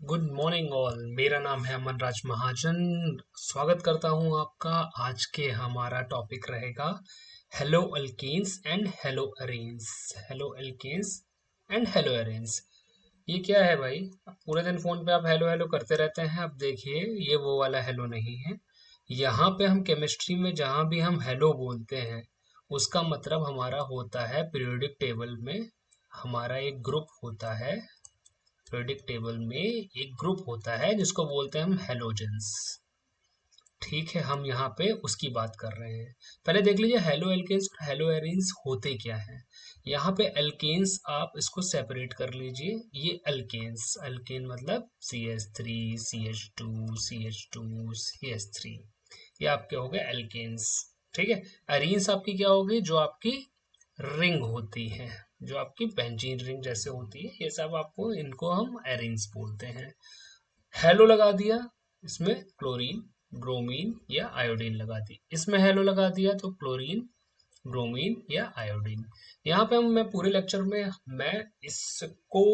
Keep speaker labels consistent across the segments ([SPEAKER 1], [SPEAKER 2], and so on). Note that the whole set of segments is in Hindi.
[SPEAKER 1] Good morning all. मेरा नाम है अमन राज महाजन। स्वागत करता हूं आपका। आज के हमारा टॉपिक रहेगा haloalkanes and haloarenes. Haloalkanes and haloarenes. ये क्या है भाई? अब पूरे दिन फोन पे आप हेलो हेलो करते रहते हैं। अब देखिए, ये वो वाला हेलो नहीं है। यहाँ पे हम केमिस्ट्री में जहाँ भी हम हेलो बोलते हैं, उसका मतलब हमारा होता है पीरियोडिक टेबल में हमारा एक ग्रुप होता है। पीरियोडिक टेबल में एक ग्रुप होता है जिसको बोलते हैं हम हेलोजेंस। ठीक है, हम यहाँ पे उसकी बात कर रहे हैं। पहले देख लीजिए हेलो एल्केन्स और हेलो एरीन्स होते क्या हैं। यहाँ पे एल्केन्स आप इसको सेपरेट कर लीजिए। ये अल्केन्स, अल्केन मतलब CH3 CH2 CH2 CH3, ये आपके हो गए एल्केन्स। ठीक है। अरीन्स आपकी क्या होगी? जो आपकी रिंग होती है, जो आपकी बेंजीन रिंग जैसे होती है, ये सब आपको, इनको हम एरीन्स बोलते हैं। हेलो लगा दिया, इसमें क्लोरीन ब्रोमीन या आयोडीन लगा दी, इसमें हेलो लगा दिया तो क्लोरीन ब्रोमीन या आयोडीन। यहाँ पे हम, मैं पूरे लेक्चर में मैं इसको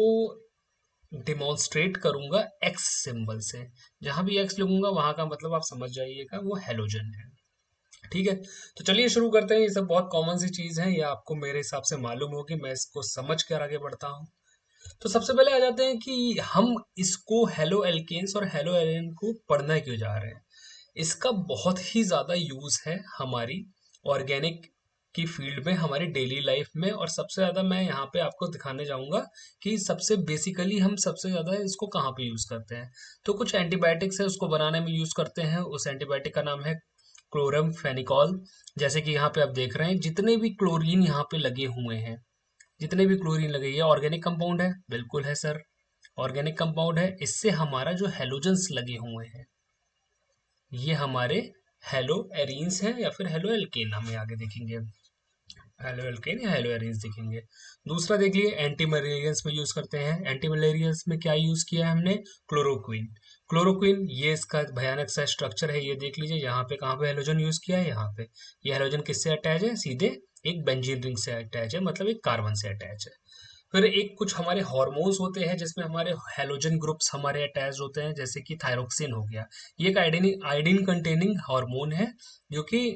[SPEAKER 1] डिमॉन्स्ट्रेट करूंगा एक्स सिंबल से। जहां भी एक्स लगूंगा वहां का मतलब आप समझ जाइएगा वो हेलोजन है। ठीक है, तो चलिए शुरू करते हैं। ये सब बहुत कॉमन सी चीज है, ये आपको मेरे हिसाब से मालूम होगी, मैं इसको समझ कर आगे बढ़ता हूँ। तो सबसे पहले आ जाते हैं कि हम इसको हेलो एल्केन्स और हेलो एरेन को पढ़ना क्यों जा रहे हैं। इसका बहुत ही ज़्यादा यूज़ है हमारी ऑर्गेनिक की फील्ड में, हमारी डेली लाइफ में। और सबसे ज़्यादा मैं यहाँ पे आपको दिखाने जाऊँगा कि सबसे बेसिकली हम सबसे ज़्यादा इसको कहाँ पे यूज़ करते हैं। तो कुछ एंटीबायोटिक्स है, उसको बनाने में यूज़ करते हैं। उस एंटीबायोटिक का नाम है क्लोरम फेनिकॉल। जैसे कि यहाँ पे आप देख रहे हैं, जितने भी क्लोरीन यहाँ पे लगे हुए हैं, जितने भी क्लोरीन लगे, ये ऑर्गेनिक कंपाउंड है। बिल्कुल है सर, ऑर्गेनिक कंपाउंड है। इससे हमारा जो हेलोजेंस लगे हुए हैं, ये हमारे हेलो एरीन्स हैं या फिर हेलो एल्केन, हमें आगे देखेंगे हेलो एल्केन या हेलो एरीन्स देखेंगे। दूसरा देख लिए, एंटी मलेरियंस में यूज करते हैं। एंटी मलेरियंस में क्या यूज किया है हमने? क्लोरोक्विन। क्लोरोक्विन, ये इसका भयानक सा स्ट्रक्चर है, ये देख लीजिए। यहाँ पे कहाँ पे हेलोजन यूज किया है? यहाँ पे। ये हेलोजन किससे अटैच है? सीधे एक बेंजीन रिंग से अटैच है, मतलब एक कार्बन से अटैच है। फिर एक कुछ हमारे हॉर्मोन्स होते हैं जिसमें हमारे हेलोजन ग्रुप्स हमारे अटैच होते हैं, जैसे कि थायरोक्सिन हो गया। ये एक आयोडीन आयोडीन कंटेनिंग हार्मोन है, जो कि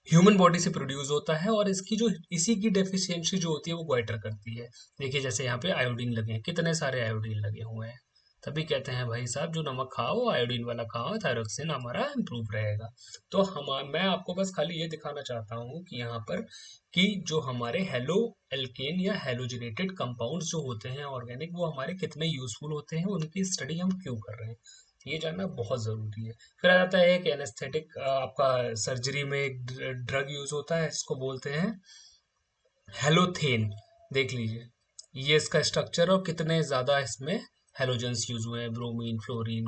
[SPEAKER 1] ह्यूमन बॉडी से प्रोड्यूस होता है। और इसकी जो, इसी की डेफिशिएंसी जो होती है वो गोइटर करती है। देखिए जैसे यहाँ पे आयोडीन लगे हैं, कितने सारे आयोडीन लगे हुए हैं। तभी कहते हैं भाई साहब, जो नमक खाओ आयोडीन वाला खाओ, थायरोक्सिन हमारा इम्प्रूव रहेगा। तो हम, मैं आपको बस खाली ये दिखाना चाहता हूँ कि यहाँ पर कि जो हमारे हेलो एल्केन या हेलोजिनेटेड कंपाउंड्स जो होते हैं ऑर्गेनिक, वो हमारे कितने यूजफुल होते हैं, उनकी स्टडी हम क्यों कर रहे हैं, ये जानना बहुत ज़रूरी है। फिर आ जाता है एक एनेस्थेटिक, आपका सर्जरी में एक ड्रग यूज होता है, इसको बोलते हैं हेलोथेन। देख लीजिए ये इसका स्ट्रक्चर और कितने ज़्यादा इसमें हेलोजेंस यूज हुए हैं, ब्रोमीन फ्लोरीन।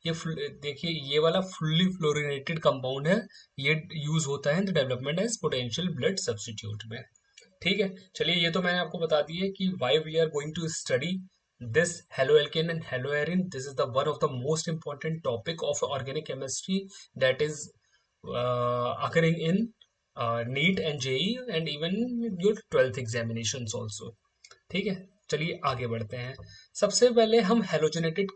[SPEAKER 1] ये देखिए, ये वाला फुल्ली फ्लोरिनेटेड कंपाउंड है। ये यूज होता है in the development as potential blood substitute में। ठीक है, चलिए ये तो मैंने आपको बता दी है कि why we are going to study this haloalkane and haloarene. This is the one of the most important topic of organic chemistry that is occurring in NEET and JEE and even your 12th examinations also. ठीक है, चलिए आगे बढ़ते हैं। सबसे पहले हम हेलोजनेटेड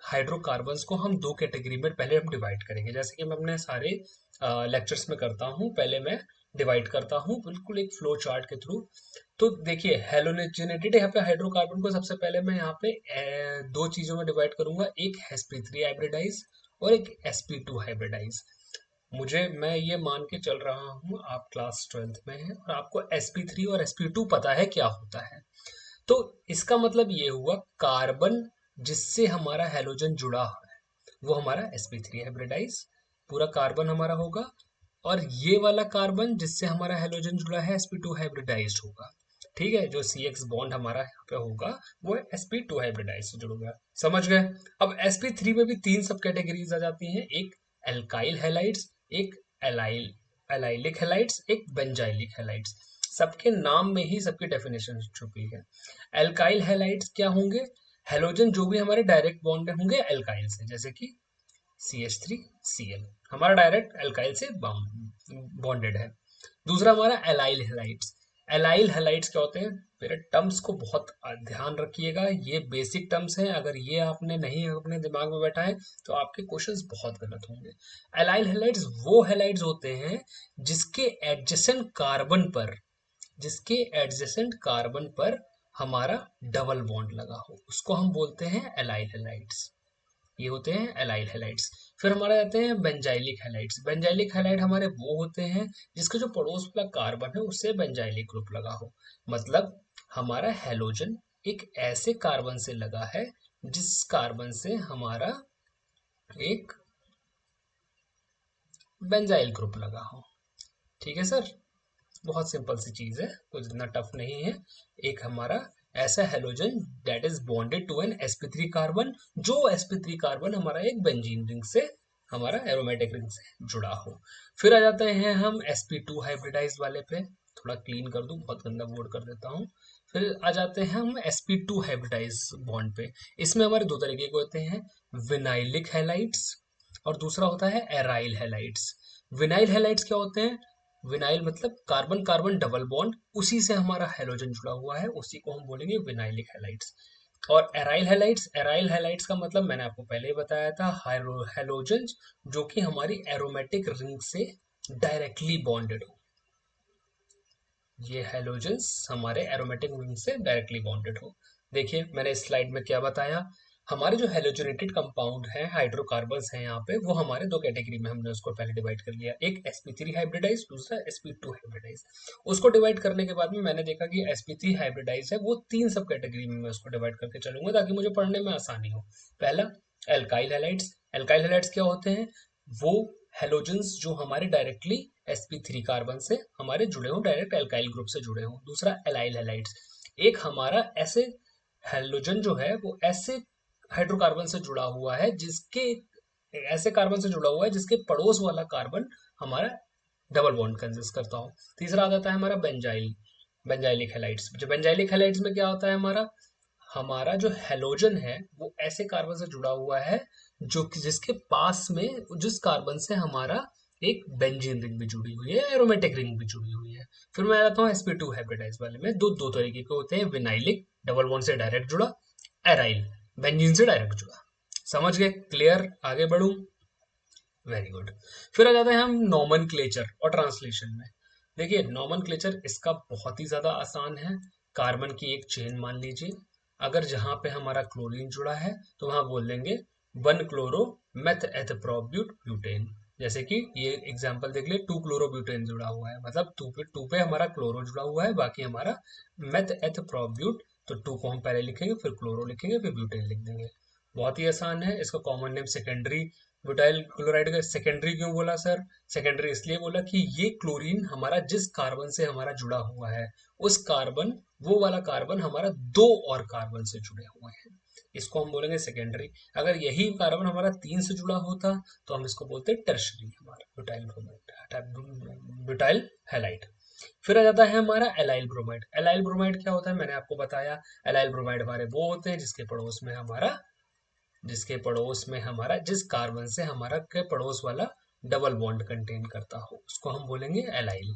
[SPEAKER 1] हाइड्रोकार्बन्स को हम दो कैटेगरी में पहले हम डिवाइड करेंगे, जैसे कि मैं अपने सारे लेक्चर्स में करता हूँ। पहले मैं डिवाइड करता हूँ बिल्कुल एक फ्लो चार्ट के थ्रू। तो देखिए हेलोजनेटेड यहाँ पे हाइड्रोकार्बन को सबसे पहले मैं यहाँ पे दो चीजों में डिवाइड करूंगा, एक sp3 हाइब्रिडाइज और एक sp2 हाइब्रिडाइज। मुझे, मैं ये मान के चल रहा हूँ आप क्लास 12th में हैं और आपको sp3 और sp2 पता है क्या होता है। तो इसका मतलब ये हुआ, कार्बन जिससे हमारा हैलोजन जुड़ा है वो हमारा sp3 हाइब्रिडाइज, पूरा कार्बन हमारा होगा। और ये वाला कार्बन जिससे हमारा हैलोजन जुड़ा है sp2 हाइब्रिडाइज्ड होगा। ठीक है, जो CX बॉन्ड हमारा यहाँ पे होगा वो sp2 हाइब्रिडाइज से जुड़ेगा। समझ गए? अब sp3 में भी तीन सब कैटेगरीज आ जाती हैं, एक एल्काइल हैलाइड्स, एक एलाइल एलाइलिक हैलाइड्स, एक बेंजाइलिक हैलाइड्स। सबके नाम में ही सबकी डेफिनेशन छुपी है। एल्काइल हैलाइड्स क्या होंगे? हेलोजन जो भी हमारे डायरेक्ट बॉन्ड होंगे एल्काइल से, जैसे कि CH3Cl हमारा डायरेक्ट एल्काइल से बॉन्डेड है। दूसरा हमारा एलाइल हैलाइड्स। एलाइल हैलाइड्स क्या होते हैं? मेरे टर्म्स को बहुत ध्यान रखिएगा, ये बेसिक टर्म्स हैं, अगर ये आपने नहीं अपने दिमाग में बैठा है तो आपके क्वेश्चंस बहुत गलत होंगे। एलाइल हैलाइड्स वो हैलाइड्स होते हैं जिसके एडजेसेंट कार्बन पर जिसके एडजेसेंट कार्बन पर हमारा डबल बॉन्ड लगा हो, उसको हम बोलते हैं एलाइल हैलाइड्स। ये होते हैं एलाइल हैलाइड्स। फिर हमारे आते हैं बेंजाइलिक हैलाइड्स। बेंजाइलिक हैलाइड हमारे वो होते हैं जिसका जो पड़ोस वाला कार्बन है उससे बेंजाइलिक ग्रुप लगा हो। मतलब हमारा हैलोजन एक ऐसे कार्बन से लगा है जिस कार्बन से हमारा एक बेंजाइल ग्रुप लगा हो। ठीक है सर, बहुत सिंपल सी चीज है, कुछ इतना टफ नहीं है। एक हमारा ऐसा halogen that is bonded to an sp3 carbon, जो sp3 कार्बन हमारा एक बेंजीन रिंग से, हमारा एरोमेटिक रिंग से जुड़ा हो। फिर आ जाते हैं हम sp2 हाइब्रिडाइज वाले पे, थोड़ा क्लीन कर दूं, बहुत गंदा बोर्ड कर देता हूँ। फिर आ जाते हैं हम sp2 हाइब्रिडाइज बॉन्ड पे। इसमें हमारे दो तरीके के होते हैं, विनाइलिक हैलाइड्स और दूसरा होता है एराइल हैलाइड्स। विनाइल हैलाइड्स क्या होते हैं? विनाइल मतलब कार्बन कार्बन डबल बॉन्ड, उसी से हमारा हैलोजन जुड़ा हुआ है, उसी को हम बोलेंगे विनाइलिक हैलाइड्स। और एराइल हैलाइड्स का मतलब मैंने आपको पहले ही बताया था, हैलोजन जो कि हमारी एरोमेटिक रिंग से डायरेक्टली बॉन्डेड हो। ये हैलोजेंस हमारे एरोमेटिक रिंग से डायरेक्टली बॉन्डेड हो। देखिए मैंने इस स्लाइड में क्या बताया, हमारे जो हेलोजनेटेड कंपाउंड हैं, हाइड्रोकार्बन्स हैं, यहाँ पे वो हमारे दो कैटेगरी में हमने उसको पहले डिवाइड कर लिया, एक sp3 हाइब्रिडाइज, दूसरा sp2 हाइब्रिडाइज। उसको डिवाइड करने के बाद में मैंने देखा कि sp3 हाइब्रिडाइज है वो तीन सब कैटेगरी में मैं उसको डिवाइड करके चलूंगा ताकि मुझे पढ़ने में आसानी हो। पहला एल्काइल हैलाइड्स। एल्काइल हैलाइड्स क्या होते हैं? वो हेलोजेंस जो हमारे डायरेक्टली sp3 कार्बन से हमारे जुड़े हों, डायरेक्ट एल्काइल ग्रुप से जुड़े हों। दूसरा एलाइल हैलाइड्स, एक हमारा ऐसे हेलोजन जो है वो ऐसे हाइड्रोकार्बन से जुड़ा हुआ है जिसके ऐसे कार्बन से जुड़ा हुआ है जिसके पड़ोस वाला कार्बन हमारा डबल बॉन्ड कंसिस्ट करता हो। तीसरा आ जाता है हमारा बेंजाइलिक हैलाइड्स। जो बेंजाइलिक हैलाइड्स में क्या होता है, हमारा हमारा जो हेलोजन है वो ऐसे कार्बन से जुड़ा हुआ है जो कि जिसके पास में जिस कार्बन से हमारा एक बेंजीन रिंग भी जुड़ी हुई है, एरोमेटिक रिंग भी जुड़ी हुई है। फिर मैं आ जाता हूँ sp2 हाइब्रिडाइज वाले में। दो दो तरीके के होते हैं, विनाइलिक डबल बॉन्ड से डायरेक्ट जुड़ा, एराइल बेंजीन से डायरेक्ट जुड़ा। समझ गए? क्लियर? आगे बढ़ूं? Very good. फिर आ जाते हैं हम नॉमनक्लेचर और ट्रांसलेशन में। देखिए नॉमनक्लेचर इसका बहुत ही ज्यादा आसान है। कार्बन की एक चेन मान लीजिए, अगर जहां पे हमारा क्लोरीन जुड़ा है तो वहां बोल देंगे 1 क्लोरो मेथ एथप्रोब्यूट ब्यूटेन। जैसे कि ये एग्जांपल देख ले, 2 क्लोरोब्यूटेन जुड़ा हुआ है, मतलब टू पे हमारा क्लोरो जुड़ा हुआ है, बाकी हमारा मेथ एथप्रोब्यूट। तो 2 को हम पहले लिखेंगे, फिर क्लोरो लिखेंगे, फिर ब्यूटेन लिख देंगे। बहुत ही आसान है। इसका common name secondary butyl chloride का। सेकेंडरी क्यों बोला सर? सेकेंडरी इसलिए बोला कि ये क्लोरीन हमारा जिस कार्बन से हमारा जुड़ा हुआ है, उस कार्बन वो वाला कार्बन हमारा दो और कार्बन से जुड़े हुए हैं, इसको हम बोलेंगे सेकेंडरी। अगर यही कार्बन हमारा 3 से जुड़ा होता तो हम इसको बोलते हैं टर्शरी, हमारा ब्यूटाइल हैलाइड। फिर आ जाता है हमारा एलाइल ब्रोमाइड। एलाइल ब्रोमाइड क्या होता है मैंने आपको बताया। एलाइल ब्रोमाइड हमारे वो होते हैं जिसके पड़ोस में हमारा जिस कार्बन से हमारा के पड़ोस वाला डबल बॉन्ड कंटेन करता हो, उसको हम बोलेंगे एलाइल।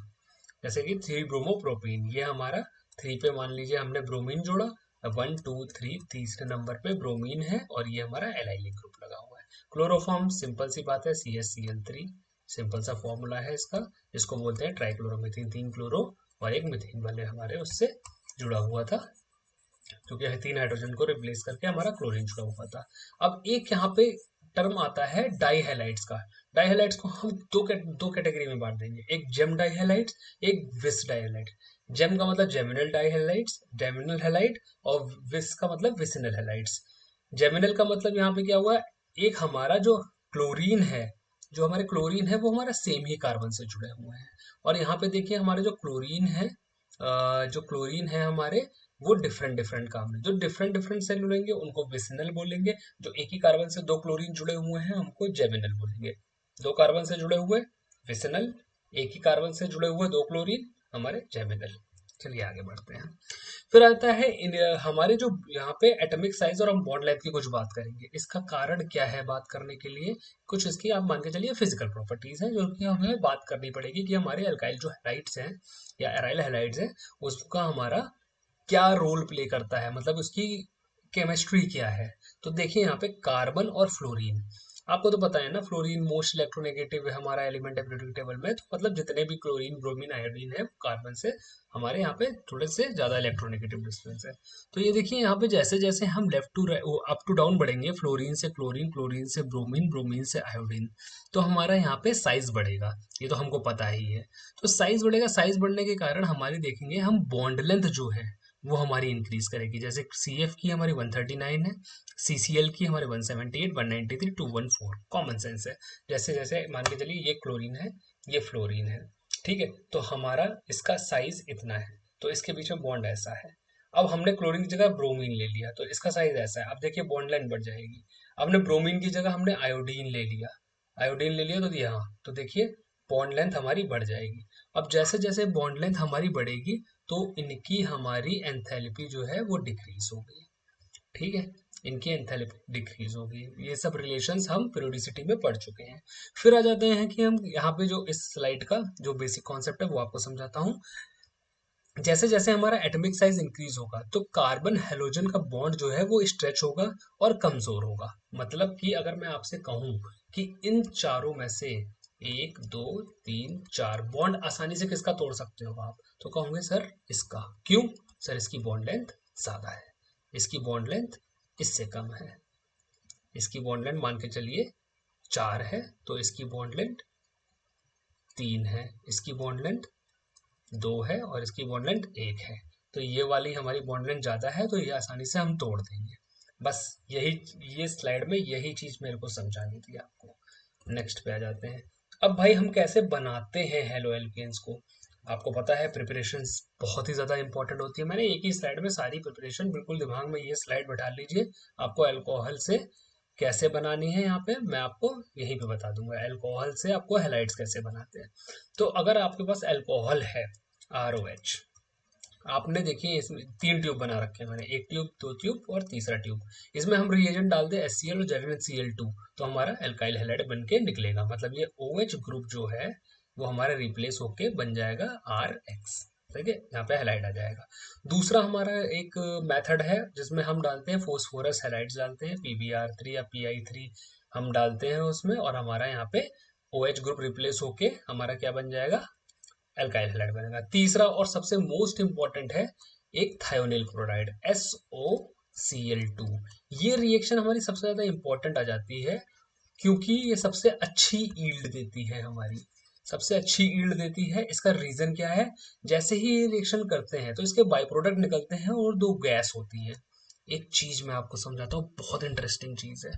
[SPEAKER 1] जैसे कि 3 ब्रोमोप्रोपीन, ये हमारा 3 पे मान लीजिए हमने ब्रोमीन जोड़ा, 1 2 3 तीसरे नंबर पे ब्रोमीन है और ये हमारा एलाइलिक ग्रुप लगा हुआ है। क्लोरोफॉर्म सिंपल सी बात है, CH Cl3, सिंपल सा फॉर्मूला है इसका, इसको बोलते हैं ट्राइक्लोरोमीथेन। 3 क्लोरो और एक मिथेन वाले हमारे उससे जुड़ा हुआ था, क्योंकि 3 हाइड्रोजन को रिप्लेस करके हमारा क्लोरीन जुड़ा हुआ था। अब एक यहाँ पे टर्म आता है डाईहैलाइड्स का। डाईहैलाइड्स को हम दो कैटेगरी में बांट देंगे, एक जेम डाईहैलाइड्स, एक विस डाईहैलाइड। जेम का मतलब जेमिनल डाईहैलाइड्स, जेमिनल हैलाइड, और विस का मतलब विसिनल हैलाइड्स। जेमिनल का मतलब यहाँ पे क्या हुआ, एक हमारा जो क्लोरीन है, जो हमारे क्लोरीन है वो हमारा सेम ही कार्बन से जुड़े हुए हैं। और यहाँ पे देखिए हमारे जो क्लोरीन है हमारे, वो डिफरेंट डिफरेंट काम है। जो डिफरेंट डिफरेंट सेल बोलेंगे उनको विसिनल बोलेंगे, जो एक ही कार्बन से दो क्लोरीन जुड़े हुए हैं हमको जेमिनल बोलेंगे। दो कार्बन से जुड़े हुए विसिनल, एक ही कार्बन से जुड़े हुए दो क्लोरीन हमारे जेमिनल। चलिए आगे बढ़ते हैं। फिर आता है हमारे जो यहाँ पे एटॉमिक साइज और हम बॉन्ड लेंथ की कुछ बात करेंगे। इसका कारण क्या है बात करने के लिए, कुछ इसकी आप मान के चलिए फिजिकल प्रॉपर्टीज हैं जो कि हमें बात करनी पड़ेगी कि हमारे अल्काइल जो हैलाइड्स हैं या एराइल हैलाइड्स हैं उसका हमारा क्या रोल प्ले करता है, मतलब उसकी केमिस्ट्री क्या है। तो देखिए यहाँ पे कार्बन और फ्लोरीन, आपको तो पता है ना फ्लोरीन मोस्ट इलेक्ट्रोनेगेटिव है हमारा एलिमेंट है पीरियोडिक टेबल में, तो मतलब जितने भी क्लोरीन ब्रोमीन आयोडीन है कार्बन से हमारे यहाँ पे थोड़े से ज्यादा इलेक्ट्रोनेगेटिव डिस्टेंस है। तो ये देखिए यहाँ पे जैसे जैसे हम left to up to down बढ़ेंगे, फ्लोरीन से क्लोरीन, क्लोरीन से ब्रोमीन, ब्रोमीन से आयोडीन, तो हमारा यहाँ पे साइज बढ़ेगा, ये तो हमको पता ही है। तो साइज बढ़ेगा, साइज बढ़ने के कारण हमारी देखेंगे हम बॉन्ड लेंथ जो है वो हमारी इंक्रीज करेगी। जैसे सी एफ की हमारी 139 है, CCl की हमारे 178, 193, 214, कॉमन सेंस है। जैसे जैसे मान के चलिए ये क्लोरीन है, ये फ्लोरीन है, ठीक है, तो हमारा इसका साइज इतना है, तो इसके पीछे बॉन्ड ऐसा है। अब हमने क्लोरीन की जगह ब्रोमीन ले लिया तो इसका साइज ऐसा है, अब देखिए बॉन्ड लाइन बढ़ जाएगी। हमने ब्रोमीन की जगह हमने आयोडीन ले लिया, आयोडीन ले लिया तो यहाँ तो देखिए बॉन्ड लेंथ हमारी बढ़ जाएगी। अब जैसे जैसे बॉन्ड लेंथ हमारी बढ़ेगी तो इनकी हमारी एंथैल्पी जो है वो डिक्रीज होगी, ठीक है, इनकी एंथैल्पी डिक्रीज होगी। ये सब रिलेशंस हम पीरियोडिसिटी में पढ़ चुके हैं। फिर आ जाते हैं कि हम यहाँ पे जो इस स्लाइड का जो बेसिक कॉन्सेप्ट है वो आपको समझाता हूँ। जैसे जैसे हमारा एटॉमिक साइज इंक्रीज होगा तो कार्बन हेलोजन का बॉन्ड जो है वो स्ट्रेच होगा और कमजोर होगा। मतलब कि अगर मैं आपसे कहूं कि इन चारों में से एक दो तीन चार बॉन्ड आसानी से किसका तोड़ सकते हो आप, तो कहोगे सर इसका। क्यों? सर इसकी बॉन्ड लेंथ ज्यादा है, इसकी बॉन्ड लेंथ इससे कम है, इसकी बॉन्ड लेंथ मान के चलिए 4 है तो इसकी बॉन्ड लेंथ 3 है, इसकी बॉन्ड लेंथ 2 है और इसकी बॉन्ड लेंथ 1 है। तो ये वाली हमारी बॉन्ड लेंथ ज़्यादा है तो ये आसानी से हम तोड़ देंगे। बस यही, ये स्लाइड में यही चीज़ मेरे को समझानी थी आपको। नेक्स्ट पे आ जाते हैं। अब भाई हम कैसे बनाते हैं हेलो एल्केन्स को। आपको पता है प्रिपरेशन बहुत ही ज़्यादा इंपॉर्टेंट होती है। मैंने एक ही स्लाइड में सारी प्रिपरेशन, बिल्कुल दिमाग में ये स्लाइड बैठा लीजिए, आपको अल्कोहल से कैसे बनानी है यहाँ पे मैं आपको यहीं पे बता दूंगा। अल्कोहल से आपको हेलाइड्स कैसे बनाते हैं। तो अगर आपके पास अल्कोहल है ROH, आपने देखिए इसमें 3 ट्यूब बना रखे हैं मैंने, एक ट्यूब, दो ट्यूब और तीसरा ट्यूब। इसमें हम रिएजेंट डाल दें HCl और जर्नल Cl2 तो हमारा एल्काइल हैलाइड बन के निकलेगा। मतलब ये OH ग्रुप जो है वो हमारा रिप्लेस होके बन जाएगा RX, ठीक है, यहाँ पे हैलाइड आ जाएगा। दूसरा हमारा एक मेथड है जिसमें हम डालते हैं फोस्फोरस हैलाइड्स डालते हैं, PbR3 या PI3 हम डालते हैं उसमें, और हमारा यहाँ पे OH ग्रुप रिप्लेस होके हमारा क्या बन जाएगा, एल्काइल हैलाइड बनेगा। तीसरा और सबसे मोस्ट इंपॉर्टेंट है एक थायोनिल क्लोराइड SOCl2। ये रिएक्शन हमारी सबसे ज्यादा इंपॉर्टेंट आ जाती है क्योंकि ये सबसे अच्छी ईल्ड देती है, हमारी सबसे अच्छी ईल्ड देती है। इसका रीजन क्या है, जैसे ही ये रिएक्शन करते हैं तो इसके बाई प्रोडक्ट निकलते हैं और दो गैस होती है। एक चीज मैं आपको समझाता हूँ, बहुत इंटरेस्टिंग चीज है।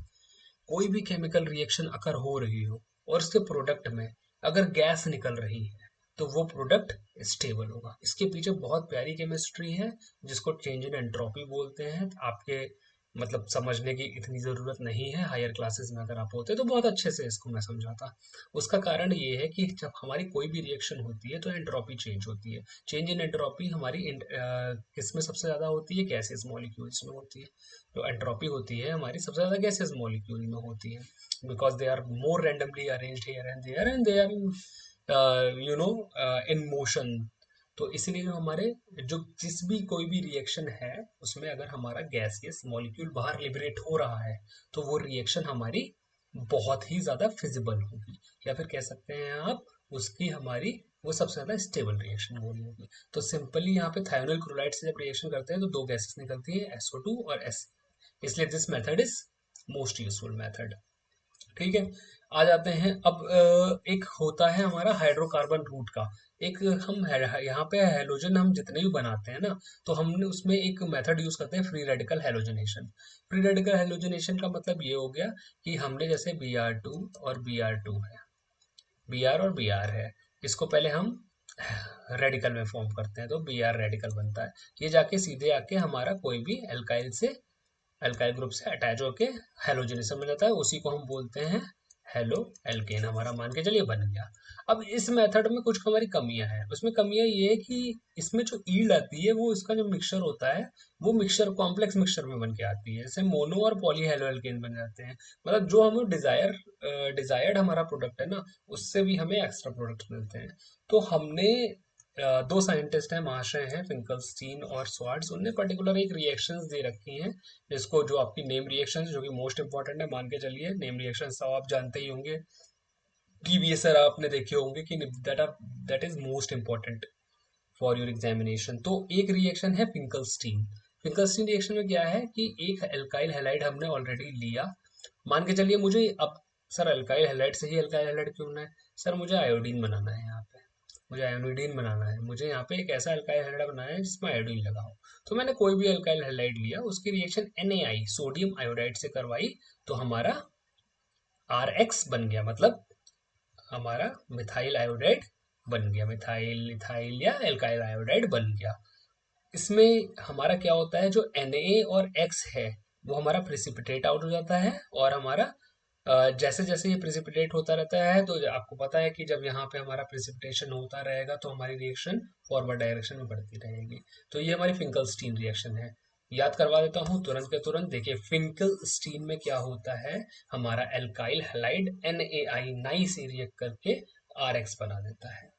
[SPEAKER 1] कोई भी केमिकल रिएक्शन अगर हो रही हो और उसके प्रोडक्ट में अगर गैस निकल रही है तो वो प्रोडक्ट स्टेबल होगा। इसके पीछे बहुत प्यारी केमिस्ट्री है जिसको चेंज इन एंट्रोपी बोलते हैं। आपके मतलब समझने की इतनी ज़रूरत नहीं है, हायर क्लासेस में अगर आप होते तो बहुत अच्छे से इसको मैं समझाता। उसका कारण ये है कि जब हमारी कोई भी रिएक्शन होती है तो एंट्रोपी चेंज होती है। चेंज इन एंट्रोपी हमारी किसमें सबसे ज़्यादा होती है, गैसेस मॉलिक्यूल्स में होती है। जो एंट्रोपी होती है हमारी सबसे ज़्यादा गैसेस मॉलिक्यूल में होती है, because they are more randomly arranged here and there and they are in motion. तो इसलिए जो हमारे जो जिस भी कोई भी रिएक्शन है उसमें अगर हमारा गैसियस मॉलिक्यूल बाहर लिबरेट हो रहा है तो वो रिएक्शन हमारी बहुत ही ज्यादा फिजिबल होगी, या फिर कह सकते हैं आप उसकी हमारी वो सबसे ज्यादा स्टेबल रिएक्शन होनी होगी। तो सिंपली यहाँ पे थायोनिल क्लोराइड से जब रिएक्शन करते हैं तो दो गैसेस निकलती है SO2 और S, इसलिए this method is most useful method, ठीक है। आ जाते हैं अब एक होता है हमारा हाइड्रोकार्बन रूट का एक, हम यहाँ पे हेलोजन हम जितने भी बनाते हैं ना तो हमने उसमें एक मेथड यूज करते हैं free radical halogenation. Free radical halogenation का मतलब ये हो गया कि हमने जैसे Br2 और Br2 है, Br और Br है, इसको पहले हम रेडिकल में फॉर्म करते हैं तो Br रेडिकल बनता है। ये जाके सीधे आके हमारा कोई भी एल्काइल से, अल्काइल ग्रुप से अटैच होके हेलोजनेशन में जाता है, उसी को हम बोलते हैं हेलो एल्केन हमारा मान के चलिए बन गया। अब इस मेथड में कुछ हमारी कमियां हैं, उसमें कमियां ये है कि इसमें जो ईल्ड आती है वो इसका जो मिक्सचर होता है वो मिक्सचर कॉम्प्लेक्स मिक्सचर में बन के आती है, जैसे मोनो और पॉली हेलो एल्केन बन जाते हैं। मतलब जो हमें डिजायर्ड हमारा प्रोडक्ट है ना, उससे भी हमें एक्स्ट्रा प्रोडक्ट मिलते हैं। तो हमने दो साइंटिस्ट हैं, महाशय हैं फिंकलस्टीन और स्वार्ट्स, उनने पर्टिकुलर एक रिएक्शंस दे रखी हैं, जिसको जो आपकी नेम रिएक्शंस जो कि मोस्ट इंपॉर्टेंट है मान के चलिए, नेम रिएक्शंस तो आप जानते ही होंगे, प्रीवियस ईयर आपने देखे होंगे कि that is most important for your examination. तो एक रिएक्शन है फिंकलस्टीन। फिंकलस्टीन रिएक्शन में क्या है कि एक एल्काइल हैलाइड हमने ऑलरेडी लिया, मान के चलिए मुझे अब, सर अल्काइल हैलाइड से ही अल्काइल हैलाइड क्यों बनाना है, सर मुझे आयोडीन बनाना है यहाँ पे, मुझे आयोडीन बनाना है, मुझे यहाँ पे एक ऐसा अल्काइल हैलाइड बनाना है जिसमें आयोडीन लगा हो। तो मैंने कोई भी अल्काइल हैलाइड लिया, उसकी रिएक्शन NaI सोडियम आयोडाइड से करवाई, तो हमारा RX बन गया, मतलब हमारा मिथाइल आयोडाइड बन गया, मिथाइल इथाइल या एल्काइल आयोडाइड बन गया। इसमें हमारा क्या होता है, जो Na और X है वो हमारा प्रिसिपिटेट आउट हो जाता है, और हमारा जैसे जैसे ये प्रिसिपिटेट होता रहता है, तो आपको पता है कि जब यहाँ पे हमारा प्रिसिपिटेशन होता रहेगा तो हमारी रिएक्शन फॉरवर्ड डायरेक्शन में बढ़ती रहेगी। तो ये हमारी फिंकलस्टीन रिएक्शन है। याद करवा देता हूँ तुरंत के तुरंत, देखिए फिंकलस्टीन में क्या होता है, हमारा एल्काइल हैलाइड NaI नाई से रिएक्ट करके RX बना देता है।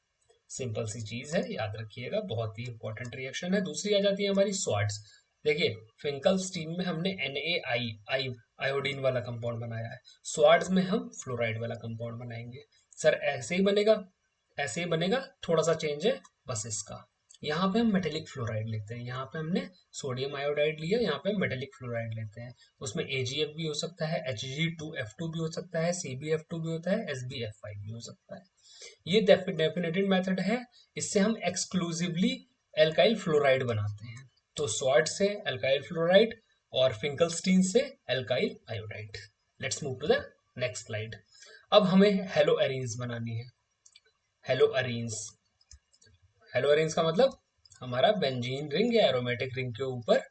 [SPEAKER 1] सिंपल सी चीज है, याद रखिएगा, बहुत ही इंपॉर्टेंट रिएक्शन है। दूसरी आ जाती है हमारी स्वाट्स। देखिए फिंकलस्टीन में हमने NaI आयोडीन वाला कंपाउंड बनाया है, स्वाट्स में हम फ्लोराइड वाला कंपाउंड बनाएंगे। सर ऐसे ही बनेगा, ऐसे ही बनेगा, थोड़ा सा चेंज है बस इसका, यहाँ पे हम मेटेलिक फ्लोराइड लेते हैं, यहाँ पे हमने सोडियम आयोडाइड लिया, यहाँ पे हम मेटेलिक फ्लोराइड लेते हैं। उसमें AgF भी हो सकता है, Hg2F2 भी हो सकता है, CbF2 भी होता है, SbF5 भी हो सकता है। ये डेफिनेटेड मेथड है, इससे हम एक्सक्लूसिवली एल्काइल फ्लोराइड बनाते हैं। तो स्वाट से एल्काइल फ्लोराइड और फिंकलस्टीन से alkyl iodide. Let's move to the next slide. अब हमें हेलो अरेन्स बनानी है। हेलो अरेन्स, हेलो अरेन्स का मतलब हमारा बेंजीन रिंग या एरोमेटिक रिंग के ऊपर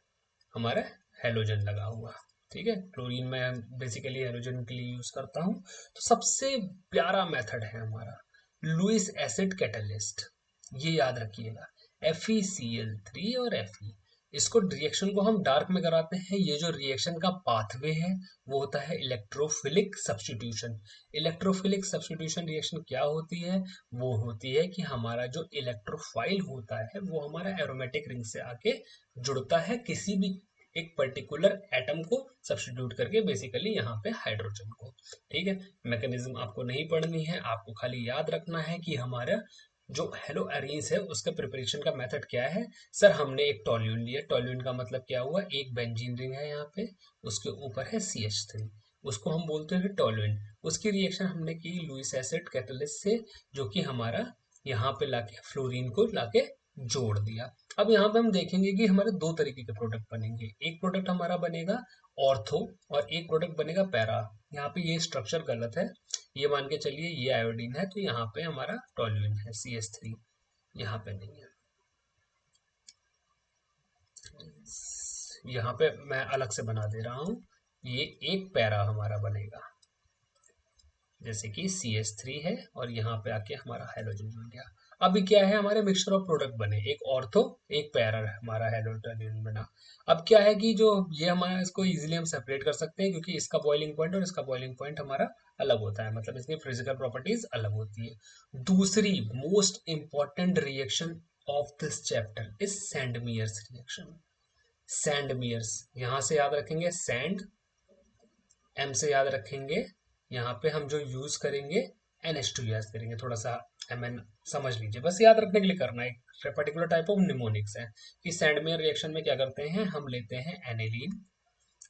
[SPEAKER 1] हमारा हेलोजन लगा हुआ। ठीक है, क्लोरीन में बेसिकली हेलोजन के लिए यूज करता हूँ। तो सबसे प्यारा मेथड है हमारा लुईस एसिड कैटलिस्ट, ये याद रखिएगा, FeCl3 और Fe। इसको रिएक्शन को हम डार्क में कराते हैं। ये जो रिएक्शन का पाथवे है वो होता है electrophilic substitution. Electrophilic substitution reaction क्या होती है, वो होती है कि हमारा जो इलेक्ट्रोफाइल होता है वो हमारा एरोमेटिक रिंग से आके जुड़ता है किसी भी एक पर्टिकुलर एटम को सब्स्टिट्यूट करके, बेसिकली यहाँ पे हाइड्रोजन को। ठीक है, मैकेनिज्म आपको नहीं पढ़नी है, आपको खाली याद रखना है कि हमारा जो हेलो अरेन्स है उसका प्रिपरेशन का मेथड क्या है। सर हमने एक टॉल्यून लिया, टॉल्यून का मतलब क्या हुआ, एक बेंजीन रिंग है यहाँ पे, उसके ऊपर है CH3, उसको हम बोलते हैं टॉल्यून। उसकी रिएक्शन हमने की लुईस एसिड कैटलिस्ट से, जो कि हमारा यहाँ पे लाके फ्लोरीन को लाके जोड़ दिया। अब यहाँ पे हम देखेंगे कि हमारे दो तरीके के प्रोडक्ट बनेंगे, एक प्रोडक्ट हमारा बनेगा ऑर्थो और एक प्रोडक्ट बनेगा पैरा। यहाँ पे ये स्ट्रक्चर गलत है, ये मान के चलिए ये आयोडीन है, तो यहाँ पे हमारा टॉल्यूइन है CH3, यहाँ पे नहीं है। यहाँ पे मैं अलग से बना दे रहा हूँ, ये एक पैरा हमारा बनेगा, जैसे कि CH3 है और यहाँ पे आके हमारा हाइड्रोजन जुड़ गया। अभी क्या है, हमारे मिक्सचर ऑफ प्रोडक्ट बने, एक ऑर्थो एक पैरा हमारा हाइड्रोजन बना। अब क्या है कि जो ये हमारा, इसको इजीली हम सेपरेट कर सकते हैं क्योंकि इसका बॉइलिंग पॉइंट और इसका बॉइलिंग पॉइंट हमारा अलग होता है, मतलब इसकी फिजिकल प्रॉपर्टीज अलग होती है। दूसरी most important reaction of this chapter is Sandmeyer's reaction. Sandmeyer's यहाँ से याद रखेंगे, सैंड M से याद रखेंगे, यहाँ पे हम जो यूज करेंगे NH2 यूज करेंगे, थोड़ा सा Mn समझ लीजिए, बस याद रखने के लिए करना है। एक पर्टिकुलर टाइप ऑफ निमोनिक्स है कि सैंडमेयर रिएक्शन में क्या करते हैं, हम लेते हैं एनिलीन,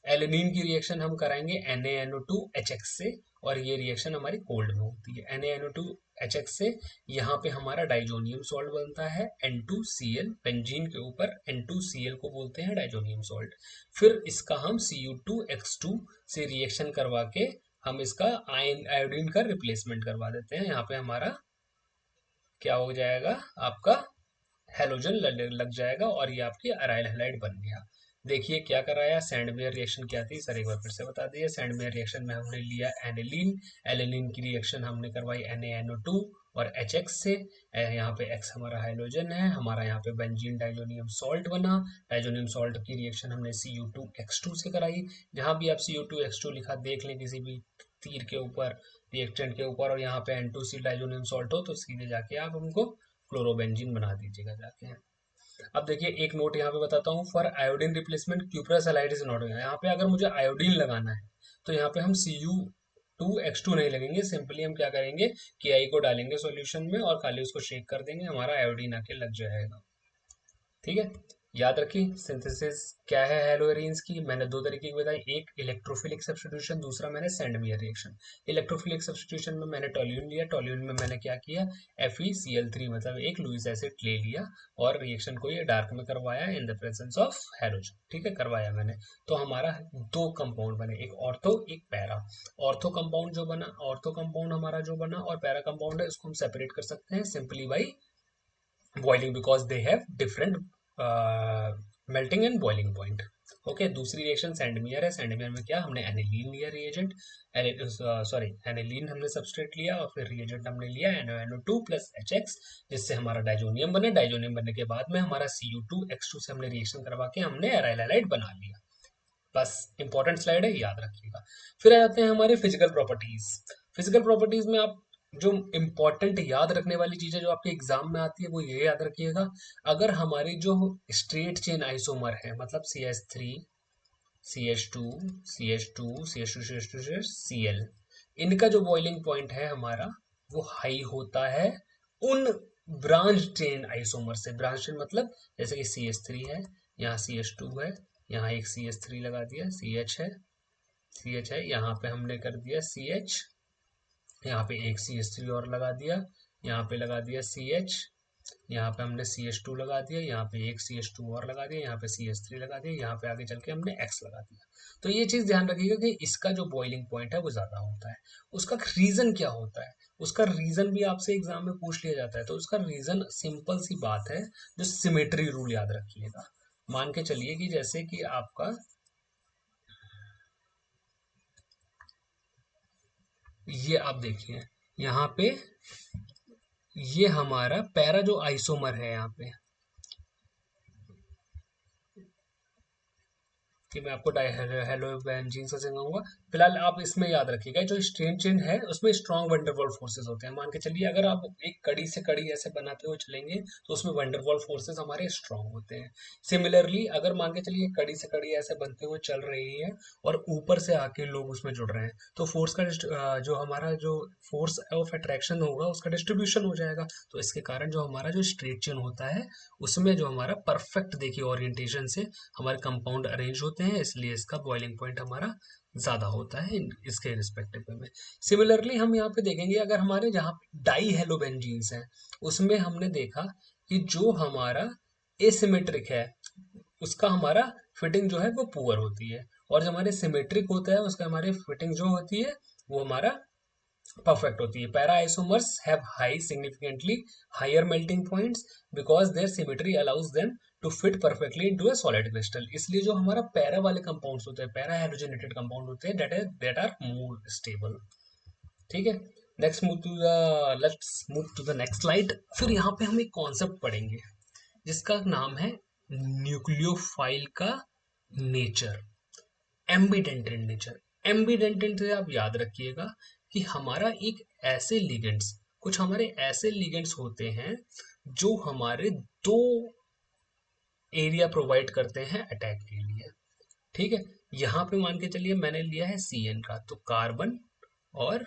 [SPEAKER 1] एलिनीन की रिएक्शन हम कराएंगे NaNO2HX से, और ये रिएक्शन हमारी कोल्ड में होती है। NaNO2HX से यहाँ पे हमारा डाइजोनियम सॉल्ट बनता है N2Cl, बेंजीन के ऊपर N2Cl को बोलते हैं डाइजोनियम सॉल्ट। फिर इसका हम Cu2X2 से रिएक्शन करवा के हम इसका आयोडीन का रिप्लेसमेंट करवा देते हैं। यहाँ पे हमारा क्या हो जाएगा, आपका हेलोजन लग जाएगा और ये आपकी अराइल हैलाइड बन गया। देखिए क्या कराया, सैंड मेयर रिएक्शन क्या थी सर, एक बार फिर से बता दिए। सैंड मेयर रिएक्शन में हमने लिया एनिलीन, एलिलीन की रिएक्शन हमने करवाई Na NO2 और HX से। यहाँ पे X हमारा हाइड्रोजन है, हमारा यहाँ पे बेंजीन डाइजोनियम सॉल्ट बना। डाइजोनियम सॉल्ट की रिएक्शन हमने Cu2X2 से कराई। जहाँ भी आप Cu2X2 लिखा देख लें किसी भी तीर के ऊपर, रिएक्टेंट के ऊपर, और यहाँ पे N2C डाइजोनियम सॉल्ट हो तो सीधे जाके आप हमको क्लोरोबेंजीन बना दीजिएगा जाके। अब देखिए एक नोट यहाँ पे बताता हूँ, for iodine replacement cuprous halide is not. यहाँ पे अगर मुझे आयोडीन लगाना है तो यहाँ पे हम Cu2X2 नहीं लगेंगे, सिंपली हम क्या करेंगे, Ki को डालेंगे सॉल्यूशन में और खाली उसको शेक कर देंगे, हमारा आयोडीन आके लग जाएगा। ठीक है, याद रखिए सिंथेसिस क्या है हेलोएरिन्स की, मैंने दो तरीके की बताई, एक इलेक्ट्रोफिलिक सब्स्टिट्यूशन, दूसरा मैंने सैंडमेयर रिएक्शन। इलेक्ट्रोफिलिक सब्स्टिट्यूशन में मैंने टोल्यूइन लिया, टोल्यूइन में मैंने क्या किया, FeCl3 मतलब एक लुईस एसिड ले लिया और रिएक्शन को ये डार्क में करवाया in the presence of halogen. ठीक है, करवाया मैंने, तो हमारा दो कंपाउंड बने, एक ऑर्थो एक पैरा। ऑर्थो कंपाउंड जो बना, ऑर्थो कंपाउंड हमारा जो बना और पैरा कंपाउंड है, उसको हम सेपरेट कर सकते हैं simply by boiling, because they have different melting and boiling point. Okay, दूसरी रिएक्शन सैंडमियर है, सैंडमियर में क्या हमने एनिलीन लिया रिएजेंट, सॉरी एनिलीन हमने सबस्ट्रेट लिया और फिर रिएजेंट हमने लिया NaNO2 प्लस HX, जिससे हमारा डाइजोनियम बने। डाइजोनियम बनने के बाद में हमारा Cu2X2 से हमने रिएक्शन करवा के हमने एराइल हैलाइड बना लिया। बस इंपॉर्टेंट स्लाइड है, याद रखिएगा। फिर आ जाते हैं हमारे फिजिकल प्रॉपर्टीज। फिजिकल प्रॉपर्टीज में आप जो इंपॉर्टेंट याद रखने वाली चीजें जो आपके एग्जाम में आती है वो ये याद रखिएगा, अगर हमारी जो स्ट्रेट चेन आइसोमर है, मतलब CH3 CH2 CH2 CH2 CH2 Cl, इनका जो बॉइलिंग पॉइंट है हमारा वो हाई होता है उन ब्रांच चेन आइसोमर से। ब्रांच चेन मतलब जैसे कि CH3 है, यहाँ CH2 है, यहाँ एक CH3 लगा दिया, CH है, यहाँ पे हमने कर दिया CH, यहाँ पे एक CH3 और लगा दिया, यहाँ पे लगा दिया CH, यहाँ पे हमने CH2 लगा दिया, यहाँ पे एक CH2 और लगा दिया, यहाँ पे CH3 लगा दिया, यहाँ पे आगे चल के हमने X लगा दिया। तो ये चीज ध्यान रखिएगा कि इसका जो बॉइलिंग पॉइंट है वो ज्यादा होता है। उसका रीजन क्या होता है, उसका रीजन भी आपसे एग्जाम में पूछ लिया जाता है। तो उसका रीजन सिंपल सी बात है, जो सिमेट्री रूल याद रखिएगा। मान के चलिए कि जैसे कि आपका ये आप देखिए यहाँ पे, ये हमारा पैरा जो आइसोमर है यहाँ पे, कि मैं आपको हेलोबेंजीन से सिखाऊंगा। फिलहाल आप इसमें याद रखिएगा, जो स्ट्रेन चेन है उसमें स्ट्रॉन्ग वंडरवॉल फोर्सेस होते हैं। मान के चलिए अगर आप एक कड़ी से कड़ी ऐसे बनाते हुए चलेंगे तो उसमें वंडरवॉल फोर्सेस हमारे स्ट्रॉन्ग होते हैं। सिमिलरली अगर मान के चलिए कड़ी से कड़ी ऐसे बनते हुए चल रही है और ऊपर से आके लोग उसमें जुड़ रहे हैं, तो फोर्स का जो हमारा जो फोर्स ऑफ अट्रैक्शन होगा उसका डिस्ट्रीब्यूशन हो जाएगा। तो इसके कारण जो हमारा जो स्ट्रेट चेन होता है उसमें जो हमारा परफेक्ट देखिए ओरिएंटेशन से हमारे कंपाउंड अरेंज होते हैं, इसलिए इसका बॉइलिंग पॉइंट हमारा ज्यादा होता है इसके रिस्पेक्टिव में। सिमिलरली हम यहाँ पे देखेंगे, अगर हमारे जहाँ डाई हेलोबेंजीन्स हैं उसमें हमने देखा कि जो हमारा एसिमेट्रिक है उसका हमारा फिटिंग जो है वो पुअर होती है, और जो हमारे सिमेट्रिक होता है उसका हमारी फिटिंग जो होती है वो हमारा परफेक्ट होती है। Para isomers have high significantly higher melting points because their symmetry allows them to fit perfectly into a solid crystal. इसलिए जो हमारा पैरा वाले कंपाउंड्स होते हैं, पैरा हाइड्रोजनेटेड कंपाउंड होते हैं, दैट आर मोर स्टेबल। ठीक है, let's move to the next slide. फिर यहाँ पे हम एक कॉन्सेप्ट पढ़ेंगे जिसका नाम है न्यूक्लियोफाइल का नेचर, एम्बीडेंटेंट नेचर। एम्बीडेंटेंट से आप याद रखिएगा कि हमारा एक ऐसे लिगेंड्स, कुछ हमारे ऐसे लिगेंड्स होते हैं जो हमारे दो एरिया प्रोवाइड करते हैं अटैक के लिए। ठीक है, यहाँ पे मान के चलिए मैंने लिया है CN का, तो कार्बन और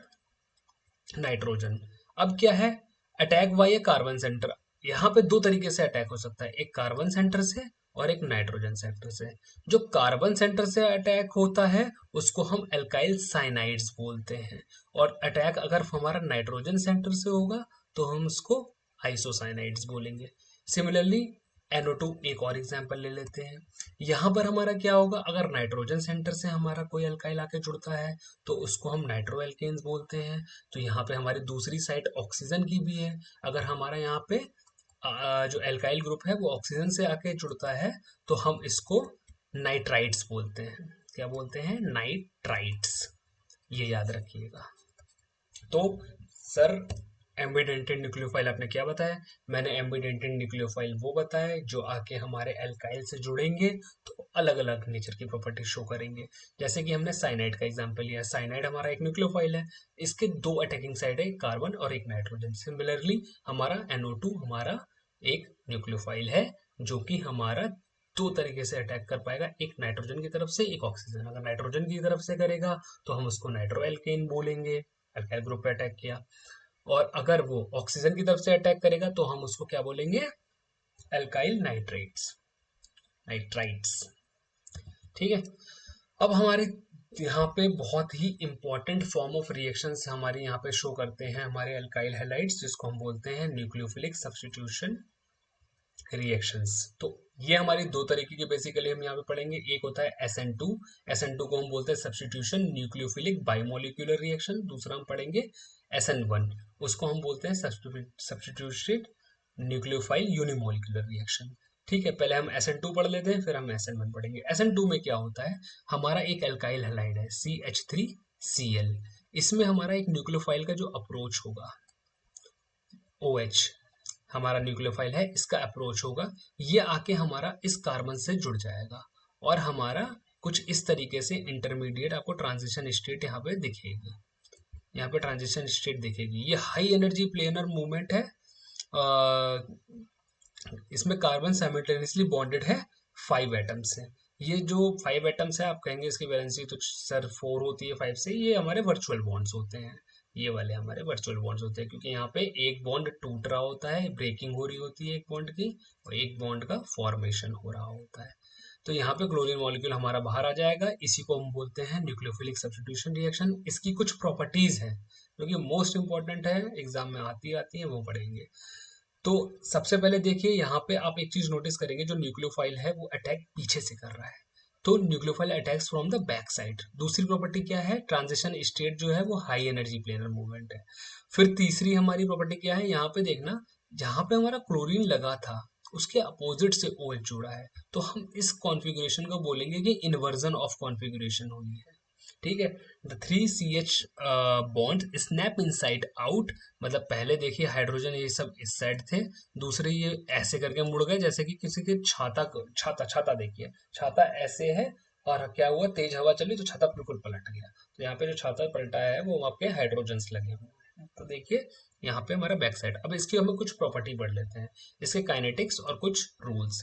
[SPEAKER 1] नाइट्रोजन। अब क्या है, अटैक बाय कार्बन सेंटर। यहाँ पे दो तरीके से अटैक हो सकता है, एक कार्बन सेंटर से और एक नाइट्रोजन सेंटर से। जो कार्बन सेंटर से अटैक होता है उसको हम एल्काइल साइनाइड्स बोलते हैं, और अटैक अगर हमारा नाइट्रोजन सेंटर से होगा तो हम उसको आइसोसाइनाइड्स बोलेंगे। सिमिलरली NO2 एक और एग्जांपल ले लेते हैं। यहाँ पर हमारा क्या होगा, अगर नाइट्रोजन सेंटर से हमारा कोई अल्काइल आके जुड़ता है तो उसको हम नाइट्रो एल्केन्स बोलते हैं। तो यहाँ पे हमारी दूसरी साइड ऑक्सीजन की भी है, अगर हमारा यहाँ पे जो एल्काइल ग्रुप है वो ऑक्सीजन से आके जुड़ता है तो हम इसको नाइट्राइट्स बोलते हैं। क्या बोलते हैं? नाइट्राइट्स। ये याद रखिएगा। तो सर, एम्बिडेंटेड न्यूक्लियोफाइल आपने क्या बताया? मैंने एम्बिडेंटेड न्यूक्लियोफाइल वो बताया जो आके हमारे एल्काइल से जुड़ेंगे तो अलग अलग नेचर की प्रॉपर्टी शो करेंगे। जैसे कि हमने साइनाइड का एग्जांपल लिया। साइनाइड हमारा एक न्यूक्लियोफाइल है, इसके दो अटैकिंग साइड है, एक कार्बन और एक नाइट्रोजन। सिमिलरली हमारा NO2 हमारा एक न्यूक्लियोफाइल है जो कि हमारा दो तरीके से अटैक कर पाएगा, एक नाइट्रोजन की तरफ से, एक ऑक्सीजन। अगर नाइट्रोजन की तरफ से करेगा तो हम उसको नाइट्रोएल्केन बोलेंगे, अल्काइल ग्रुप पे अटैक किया। और अगर वो ऑक्सीजन की तरफ से अटैक करेगा तो हम उसको क्या बोलेंगे? Alkyl nitrates, nitrites. ठीक है। अब हमारे यहाँ पे बहुत ही इंपॉर्टेंट फॉर्म ऑफ रिएक्शंस हमारे यहाँ पे शो करते हैं हमारे अल्काइल हैलाइड्स, जिसको हम बोलते हैं न्यूक्लियोफिलिक सब्स्टिट्यूशन रिएक्शंस। तो ये हमारी दो तरीके की बेसिकली हम यहाँ पे पढ़ेंगे। एक होता है SN2। SN2 को हम बोलते हैं सब्स्टिट्यूशन न्यूक्लियोफिलिक बाइमोलिक्यूलर रिएक्शन। दूसरा हम पढ़ेंगे SN1, उसको हम बोलते हैं सब्स्टिट्यूटेड न्यूक्लियोफाइल यूनिमोलिकुलर रिएक्शन। ठीक है, पहले हम SN2 पढ़ लेते हैं, फिर हम SN1 पढ़ेंगे। SN2 में क्या होता है? हमारा एक अल्काइल हैलाइड है CH3Cl। इसमें हमारा एक न्यूक्लियोफाइल का जो अप्रोच होगा OH, हमारा न्यूक्लियोफाइल है, इसका अप्रोच होगा, ये आके हमारा इस कार्बन से जुड़ जाएगा और हमारा कुछ इस तरीके से इंटरमीडिएट आपको ट्रांजिशन स्टेट यहाँ पे दिखेगी। यहाँ पे ट्रांजिशन स्टेट दिखेगी। ये हाई एनर्जी प्लेनर मूवमेंट है। इसमें कार्बन साइमल्टेनियसली बॉन्डेड है 5 एटम से। ये जो 5 एटम्स है, आप कहेंगे इसकी वैलेंसी तो सर 4 होती है 5 से, ये हमारे वर्चुअल बॉन्ड्स होते हैं। ये वाले हमारे वर्चुअल बॉन्ड्स होते हैं, क्योंकि यहाँ पे एक बॉन्ड टूट रहा होता है, ब्रेकिंग हो रही होती है एक बॉन्ड की, और एक बॉन्ड का फॉर्मेशन हो रहा होता है। तो यहाँ पे क्लोरीन मॉलिक्यूल हमारा बाहर आ जाएगा। इसी को हम बोलते हैं न्यूक्लियोफिलिक सब्स्टिट्यूशन रिएक्शन। इसकी कुछ प्रॉपर्टीज हैं जो कि मोस्ट इंपॉर्टेंट है, एग्जाम में आती है, वो पढ़ेंगे। तो सबसे पहले देखिए, यहाँ पे आप एक चीज नोटिस करेंगे, जो न्यूक्लियोफाइल है वो अटैक पीछे से कर रहा है, तो nucleophile attacks from the back side. दूसरी प्रॉपर्टी क्या है? ट्रांजिशन स्टेट जो है वो हाई एनर्जी प्लेनर मूवमेंट है। फिर तीसरी हमारी प्रॉपर्टी क्या है? यहाँ पे देखना, जहाँ पे हमारा क्लोरीन लगा था उसके अपोजिट से OH जुड़ा है, तो हम इस कॉन्फ़िगरेशन को बोलेंगे कि इन्वर्जन ऑफ कॉन्फ़िगरेशन हुई है। ठीक है। The 3CH bond snap inside out, मतलब पहले देखिए हाइड्रोजन ये सब इस साइड थे, दूसरे ये ऐसे करके मुड़ गए, जैसे कि किसी के छाता छाता देखिए, छाता ऐसे है, और क्या हुआ, तेज हवा चली तो छाता बिल्कुल पलट गया। तो यहाँ पे जो छाता पलटा है वो आपके हाइड्रोजन्स लगे हुए हैं। तो देखिए यहाँ पे हमारा बैक साइड। अब इसकी हमें कुछ प्रॉपर्टी पढ़ लेते हैं, इसके काइनेटिक्स और कुछ रूल्स।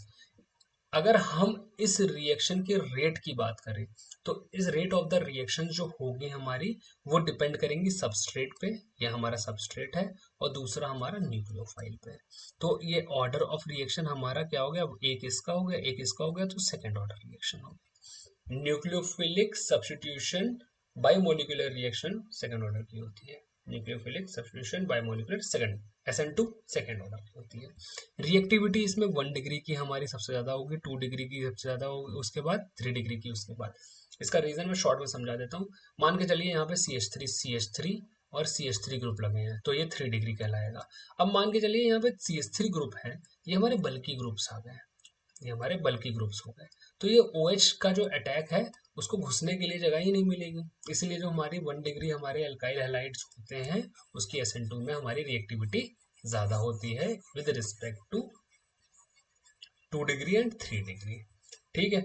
[SPEAKER 1] अगर हम इस रिएक्शन के रेट की बात करें तो इस रेट ऑफ द रिएक्शन जो होगी हमारी, वो डिपेंड करेंगी सबस्ट्रेट पे, ये हमारा सबस्ट्रेट है, और दूसरा हमारा न्यूक्लियोफाइल पे। तो ये ऑर्डर ऑफ रिएक्शन हमारा क्या हो गया? एक इसका हो गया, एक इसका हो गया, तो सेकेंड ऑर्डर रिएक्शन हो गया। Nucleophilic substitution bimolecular reaction second order की होती है। Nucleophilic substitution bimolecular second, SN2 second order की होती है। रिएक्टिविटी इसमें 1 डिग्री की हमारी सबसे ज्यादा होगी, 2 डिग्री की सबसे ज्यादा होगी, उसके बाद 3 डिग्री की उसके बाद। इसका रीजन मैं शॉर्ट में समझा देता हूँ। मान के चलिए यहाँ पे CH3 और CH3 ग्रुप लगे हैं, तो ये 3 डिग्री कहलाएगा। अब मान के चलिए यहाँ पे CH3 ग्रुप है, ये हमारे बल्कि ग्रुप्स आ गए, ये हमारे बल्कि ग्रुप्स हो गए। तो ये OH का जो अटैक है उसको घुसने के लिए जगह ही नहीं मिलेगी, इसलिए जो हमारी 1 डिग्री हमारे अल्काइल हैलाइड्स होते हैं उसकी SN2 में हमारी रिएक्टिविटी ज्यादा होती है with respect to 2 degree and 3 degree. ठीक है।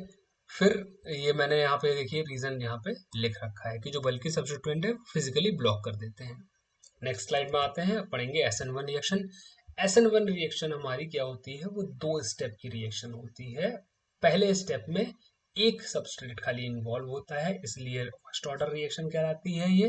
[SPEAKER 1] फिर ये मैंने यहाँ पे देखिए रीजन यहाँ पे लिख रखा है कि जो बल्कि सब्स्टिट्यूएंट है फिजिकली ब्लॉक कर देते हैं। नेक्स्ट स्लाइड में आते हैं, पढ़ेंगे SN1 रिएक्शन। SN1 रिएक्शन हमारी क्या होती है? वो 2 स्टेप की रिएक्शन होती है। पहले स्टेप में एक सबस्ट्रेट खाली इन्वॉल्व होता है, इसलिए फर्स्ट ऑर्डर रिएक्शन कहलाती है ये,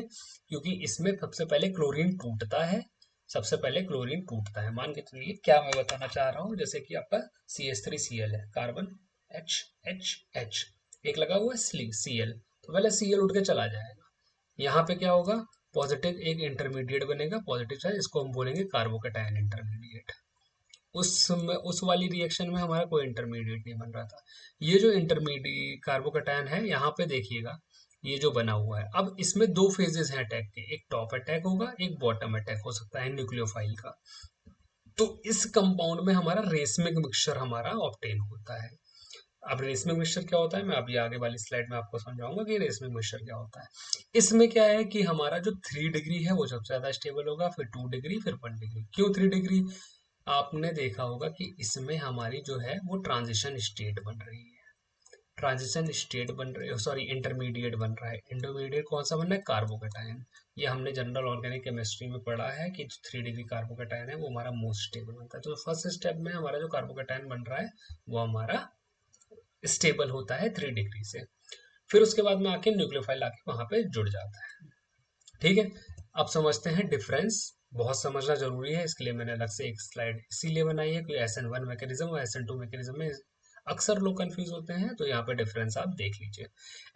[SPEAKER 1] क्योंकि इसमें सबसे पहले क्लोरीन टूटता है। सबसे पहले क्लोरीन टूटता है, मान के चलिए क्या मैं बताना चाह रहा हूँ, जैसे कि आपका CH3Cl है, कार्बन H H H, एक लगा हुआ है Cl, तो पहले Cl उठ के चला जाएगा। यहाँ पे क्या होगा? पॉजिटिव एक इंटरमीडिएट बनेगा, पॉजिटिव चार्ज, इसको हम बोलेंगे कार्बोकैटायन इंटरमीडिएट। उस वाली रिएक्शन में हमारा कोई इंटरमीडिएट नहीं बन रहा था। ये जो इंटरमीडिएट कार्बोकैटायन है यहाँ पे देखिएगा, ये जो बना हुआ है, अब इसमें दो फेजेस हैं अटैक के, एक टॉप अटैक होगा, एक बॉटम अटैक हो सकता है न्यूक्लियोफाइल का। तो इस कंपाउंड में हमारा रेसमिक मिक्सचर हमारा ऑब्टेन होता है। अब रेसमिक मिक्सचर क्या होता है, मैं अभी आगे वाली स्लाइड में आपको समझाऊंगा कि रेसमिक मिक्सचर क्या होता है। इसमें क्या है कि हमारा जो 3 डिग्री है वो सबसे ज्यादा स्टेबल होगा, फिर 2 डिग्री, फिर 1 डिग्री। क्यों 3 डिग्री? आपने देखा होगा कि इसमें हमारी जो है वो ट्रांजिशन स्टेट बन रही है, ट्रांजिशन स्टेट बन रही है, सॉरी इंटरमीडिएट बन रहा है। इंटरमीडिएट कौन सा बन रहा है? कार्बोकेटायन। ये हमने जनरल ऑर्गेनिक केमिस्ट्री में पढ़ा है कि जो 3 डिग्री कार्बोकेटायन है वो हमारा मोस्ट स्टेबल बनता है। तो फर्स्ट स्टेप में हमारा जो कार्बोकेटायन बन रहा है वो हमारा स्टेबल होता है 3 डिग्री से। फिर उसके बाद में आके न्यूक्लियोफाइल आके वहां पे जुड़ जाता है। ठीक है, अब समझते हैं डिफरेंस। बहुत समझना जरूरी है, इसके लिए मैंने अलग से एक स्लाइड इसीलिए बनाई है कि SN1 मैकेनिज्म और SN2 मैकेनिज्म में अक्सर लोग कंफ्यूज होते हैं, तो यहाँ पे डिफरेंस आप देख लीजिए।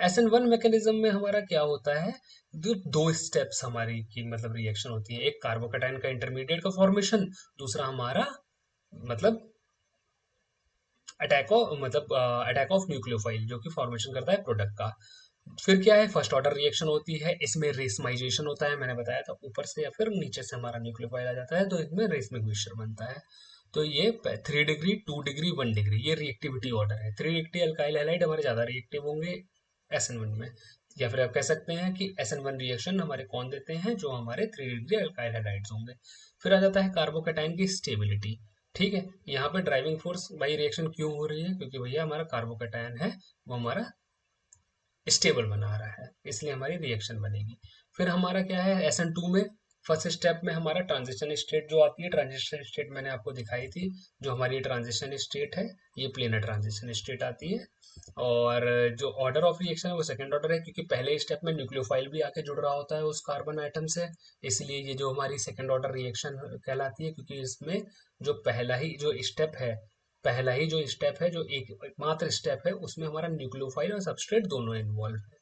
[SPEAKER 1] SN1 मैकेनिज्म में हमारा क्या होता है, जो दो स्टेप्स हमारी की मतलब रिएक्शन होती है, एक कार्बोकेटाइन का इंटरमीडिएट का फॉर्मेशन, दूसरा हमारा मतलब अटैक ऑफ न्यूक्लियोफाइल जो कि फॉर्मेशन करता है प्रोडक्ट का। फिर क्या है, फर्स्ट ऑर्डर रिएक्शन होती है, इसमें रेसमाइजेशन होता है, मैंने बताया था ऊपर से या फिर नीचे से हमारा न्यूक्लियोफाइल आ जाता है, तो इसमें रेसमिक मिक्सचर बनता है। तो ये 3 डिग्री, 2 डिग्री, 1 डिग्री, ये रिएक्टिविटी ऑर्डर है। 3 डिग्री अल्काइल हैलाइड हमारे ज्यादा रिएक्टिव होंगे SN1 में, या फिर आप कह सकते हैं कि SN1 रिएक्शन हमारे कौन देते हैं, जो हमारे 3 डिग्री अल्काइल हैलाइड्स होंगे। फिर आ जाता है कार्बोकेटाइन की स्टेबिलिटी। ठीक है, यहाँ पे ड्राइविंग फोर्स भाई रिएक्शन क्यों हो रही है, क्योंकि भैया हमारा कार्बोकेटाइन है वो हमारा स्टेबल बना रहा है, इसलिए हमारी रिएक्शन बनेगी। फिर हमारा क्या है, SN2 में फर्स्ट स्टेप में हमारा ट्रांजिशन स्टेट जो आती है, ट्रांजिशन स्टेट मैंने आपको दिखाई थी, जो हमारी ट्रांजिशन स्टेट है ये प्लेनर ट्रांजिशन स्टेट आती है। और जो ऑर्डर ऑफ रिएक्शन है वो सेकंड ऑर्डर है, क्योंकि पहले स्टेप में न्यूक्लियोफाइल भी आके जुड़ रहा होता है उस कार्बन आइटम से, इसलिए ये जो हमारी सेकंड ऑर्डर रिएक्शन कहलाती है, क्योंकि इसमें जो पहला ही जो स्टेप है, पहला ही जो स्टेप है, जो एकमात्र स्टेप है, उसमें हमारा न्यूक्लियोफाइल और सबस्ट्रेट दोनों इन्वॉल्व है।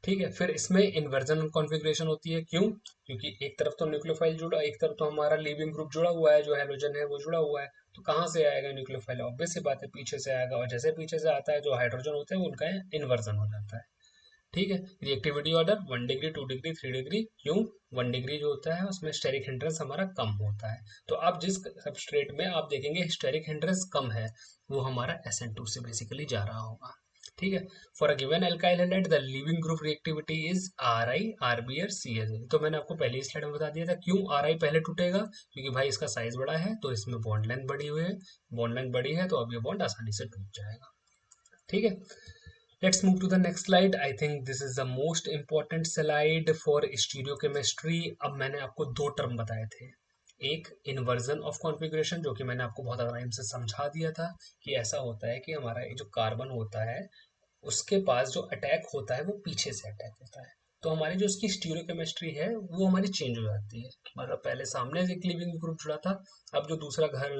[SPEAKER 1] ठीक है, फिर इसमें इन्वर्जन कॉन्फ़िगरेशन होती है। क्यों? क्योंकि एक तरफ तो न्यूक्लियोफाइल जुड़ा, एक तरफ तो हमारा लीविंग ग्रुप जुड़ा हुआ है, जो हैलोजन है वो जुड़ा हुआ है, तो कहाँ से आएगा न्यूक्लियोफाइल? ऑब्वियस सी बात है पीछे से आएगा, और जैसे पीछे से आता है जो हाइड्रोजन होते हैं उनका इन्वर्जन हो जाता है। ठीक है, reactivity order 1 degree, 2 degree, 3 degree. क्यों? 1 डिग्री जो होता है उसमें स्टेरिक हिंड्रेंस हमारा कम होता है, तो आप जिस सबस्ट्रेट में आप देखेंगे स्टेरिक हिंड्रेंस कम है, वो हमारा SN2 से बेसिकली जा रहा होगा। ठीक है, for a given alkyl halide the leaving group reactivity is Ri, Rb और Cs। तो मैंने आपको पहली स्लाइड में बता दिया था क्यों Ri पहले टूटेगा, क्योंकि भाई इसका साइज बड़ा है, तो इसमें बॉन्ड लेंथ बड़ी हुई है, बॉन्ड लेंथ बड़ी है तो अब ये बॉन्ड आसानी से टूट जाएगा। ठीक है, let's move to the next slide. I think this is the most important slide for stereochemistry. अब मैंने आपको दो टर्म बताए थे, एक इन्वर्जन ऑफ कॉन्फ़िगरेशन, जो कि मैंने आपको बहुत आराम से समझा दिया था कि ऐसा होता है कि हमारा ये जो कार्बन होता है उसके पास जो अटैक होता है वो पीछे से अटैक होता है, तो हमारी जो उसकी स्टीरियोकेमिस्ट्री है वो हमारी चेंज हो जाती है। मतलब पहले सामने से एक लिविंग ग्रुप जुड़ा था, अब जो दूसरा घर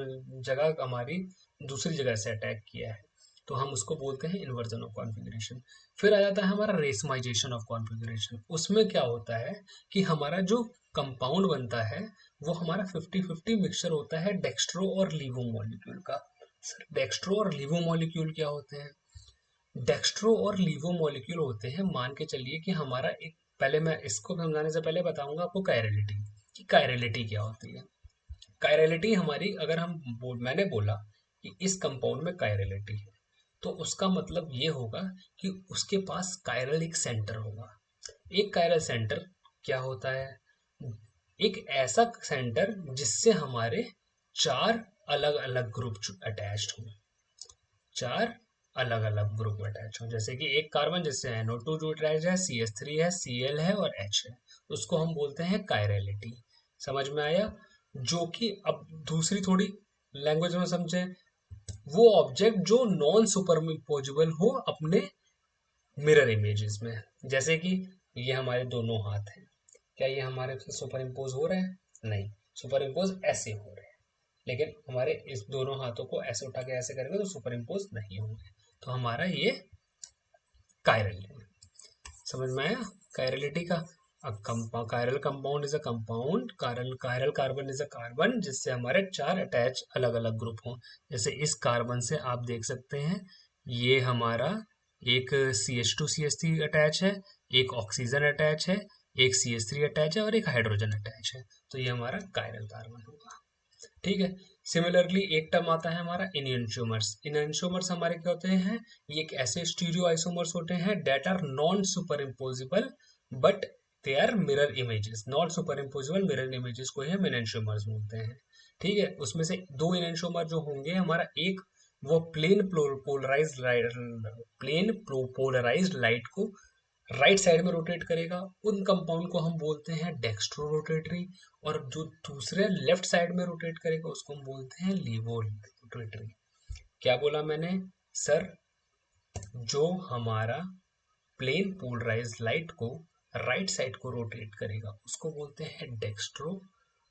[SPEAKER 1] जगह हमारी दूसरी जगह से अटैक किया है, तो हम उसको बोलते हैं इन्वर्जन ऑफ कॉन्फ़िगरेशन। फिर आ जाता है हमारा रेसमाइजेशन ऑफ कॉन्फ़िगरेशन। उसमें क्या होता है कि हमारा जो कंपाउंड बनता है वो हमारा 50-50 मिक्सचर होता है डेक्स्ट्रो और लीवो मॉलिक्यूल का। डेक्स्ट्रो और लीवो मॉलिक्यूल क्या होते हैं? डेक्स्ट्रो और लीवो मॉलिक्यूल होते हैं, मान के चलिए कि हमारा एक, पहले मैं इसको समझाने से पहले बताऊंगा आपको कायरलिटी, कि कायरलिटी क्या होती है। कायरलिटी हमारी, अगर मैंने बोला कि इस कंपाउंड में कायरलिटी है, तो उसका मतलब ये होगा कि उसके पास कायरल एक सेंटर होगा। एक कायरल सेंटर क्या होता है? एक ऐसा सेंटर जिससे हमारे चार अलग अलग ग्रुप अटैच्ड हों, चार अलग अलग ग्रुप अटैच हो, जैसे कि एक कार्बन जिससे NO2 जो अटैच है, CH3 है, Cl है और H है, उसको हम बोलते हैं कायरलिटी। समझ में आया? जो कि अब दूसरी थोड़ी लैंग्वेज में समझे, वो ऑब्जेक्ट जो नॉन सुपरइम्पोजेबल हो अपने मिरर इमेजेस में, जैसे कि ये हमारे दोनों हाथ हैं, क्या ये हमारे से सुपर इम्पोज हो रहे हैं? नहीं, सुपर इम्पोज ऐसे हो रहे हैं, लेकिन हमारे इस दोनों हाथों को ऐसे उठा के ऐसे करेंगे तो सुपर इम्पोज नहीं होंगे, तो हमारा ये कायरल है। समझ में आया कायरलिटी का? Chiral compound is a compound, chiral carbon is a carbon जिससे हमारे चार अटैच अलग अलग ग्रुप हों। जैसे इस कार्बन से आप देख सकते हैं, ये हमारा एक CH2CH3 अटैच है, एक ऑक्सीजन अटैच है, एक CH3 अटैच है और एक हाइड्रोजन अटैच है, तो ये हमारा कायरल कार्बन होगा। ठीक है, सिमिलरली एक टर्म आता है हमारा इनएंशियोमर्स। इनएंशियोमर्स हमारे क्या होते हैं, ये एक ऐसे स्टीरियो आइसोमर्स होते हैं that are non superimposable but they are mirror images. Non superimposable mirror images को ही हम इनएंशियोमर्स बोलते हैं। ठीक है, उसमें से दो इनएंशियोमर जो होंगे हमारा, एक वो प्लेन पोलराइज्ड लाइट को राइट साइड में रोटेट करेगा, उन कंपाउंड को हम बोलते हैं डेक्स्ट्रो रोटेटरी। और जो दूसरे लेफ्ट साइड में रोटेट करेगा उसको हम बोलते हैं लीवो रोटेटरी। क्या बोला मैंने सर, जो हमारा प्लेन पोलराइज लाइट को राइट साइड को रोटेट करेगा उसको बोलते हैं डेक्स्ट्रो,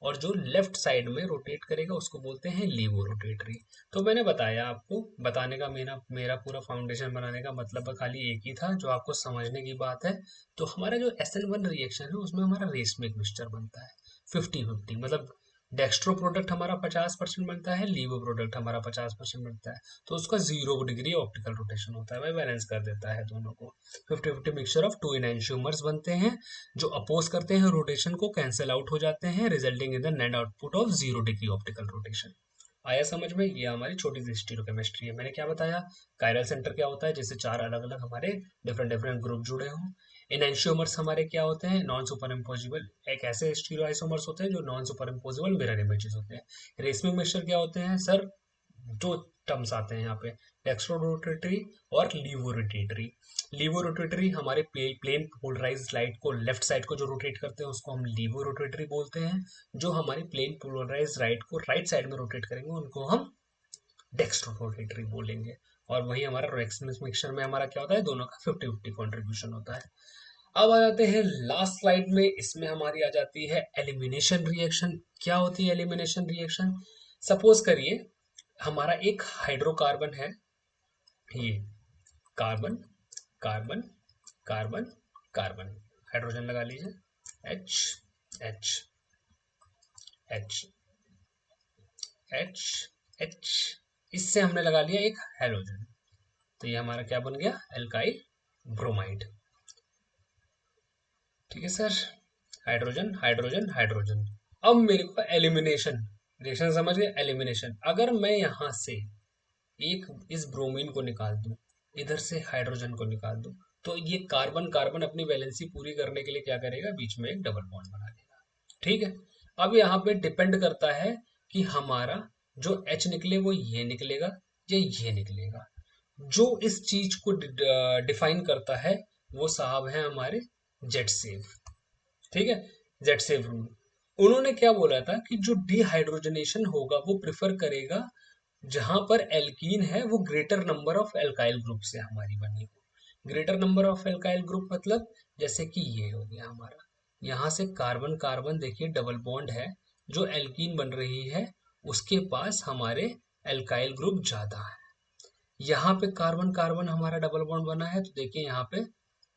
[SPEAKER 1] और जो लेफ्ट साइड में रोटेट करेगा उसको बोलते हैं लीवो रोटेटरी। तो मैंने बताया आपको, बताने का मेरा मेरा पूरा फाउंडेशन बनाने का मतलब खाली एक ही था जो आपको समझने की बात है। तो हमारा जो SN1 रिएक्शन है उसमें हमारा रेसमिक मिक्सचर बनता है 50-50, मतलब डेक्स्ट्रो प्रोडक्ट हमारा 50% बनता है, लीवो प्रोडक्ट हमारा 50% बनता है। तो उसका 0 डिग्री ऑप्टिकल रोटेशन होता है, वह बैलेंस कर देता है दोनों को। 50-50 मिक्सचर ऑफ टू एनैंशियोमर्स बनते हैं जो अपोज करते हैं रोटेशन को, कैंसिल आउट हो जाते हैं, resulting in the net output of 0 degree optical rotation. आया समझ में? ये हमारी छोटी सी स्टीरियोकेमिस्ट्री है। मैंने क्या बताया, कायरल सेंटर क्या होता है, जिससे चार अलग अलग हमारे डिफरेंट डिफरेंट ग्रुप जुड़े हों। एनैंशियोमर्स हमारे क्या होते हैं, नॉन सुपर इम्पोजिबल, एक ऐसे स्टीरियो आइसोमर्स होते हैं जो non superimposable mirror images होते हैं। रेशमिक मिक्सचर क्या होते हैं सर, दो टर्म्स आते हैं यहाँ पे, डेक्स्ट्रो रोटेटरी और लीवो रोटेटरी। लीवो रोटेटरी हमारे प्लेन पोलराइज लाइट को लेफ्ट साइड को जो रोटेट करते हैं उसको हम लीवो रोटेटरी बोलते हैं। जो हमारी प्लेन पोलराइज लाइट को राइट साइड में रोटेट करेंगे उनको हम डेक्स्ट्रो रोटेटरी बोलेंगे। और वही हमारा रेक्समिक मिक्सचर में हमारा क्या होता है, दोनों का 50-50 कॉन्ट्रीब्यूशन होता है। अब आ जाते हैं लास्ट स्लाइड में, इसमें हमारी आ जाती है एलिमिनेशन रिएक्शन। क्या होती है एलिमिनेशन रिएक्शन? सपोज करिए हमारा एक हाइड्रोकार्बन है, ये carbon carbon carbon carbon, hydrogen लगा लीजिए, H H H H H, इससे हमने लगा लिया एक हेलोजन। तो ये हमारा क्या बन गया, एल्काइल ब्रोमाइड। ठीक है सर, हाइड्रोजन हाइड्रोजन हाइड्रोजन। अब मेरे को एलिमिनेशन रिएक्शन समझ गए। एलिमिनेशन, अगर मैं यहाँ से एक इस ब्रोमीन को निकाल दूं, इधर से हाइड्रोजन को निकाल दूं, तो ये कार्बन कार्बन अपनी वैलेंसी पूरी करने के लिए क्या करेगा, बीच में एक डबल बॉन्ड बना लेगा। ठीक है, अब यहाँ पे डिपेंड करता है कि हमारा जो H निकले वो ये निकलेगा या ये निकलेगा। जो इस चीज को डिफाइन करता है वो साहब है हमारे जेट सेव। ठीक है, जेट सेव रूल। उन्होंने क्या बोला था कि जो डिहाइड्रोजनेशन होगा वो प्रेफर करेगा जहां पर एल्कीन है वो greater number of alkyl group से हमारी बनी हो। Greater number of alkyl group मतलब जैसे कि ये हो गया हमारा, यहाँ से कार्बन कार्बन देखिए डबल बॉन्ड है, जो एल्कीन बन रही है उसके पास हमारे एल्काइल ग्रुप ज्यादा है। यहाँ पे कार्बन कार्बन हमारा डबल बॉन्ड बना है तो देखिए यहाँ पे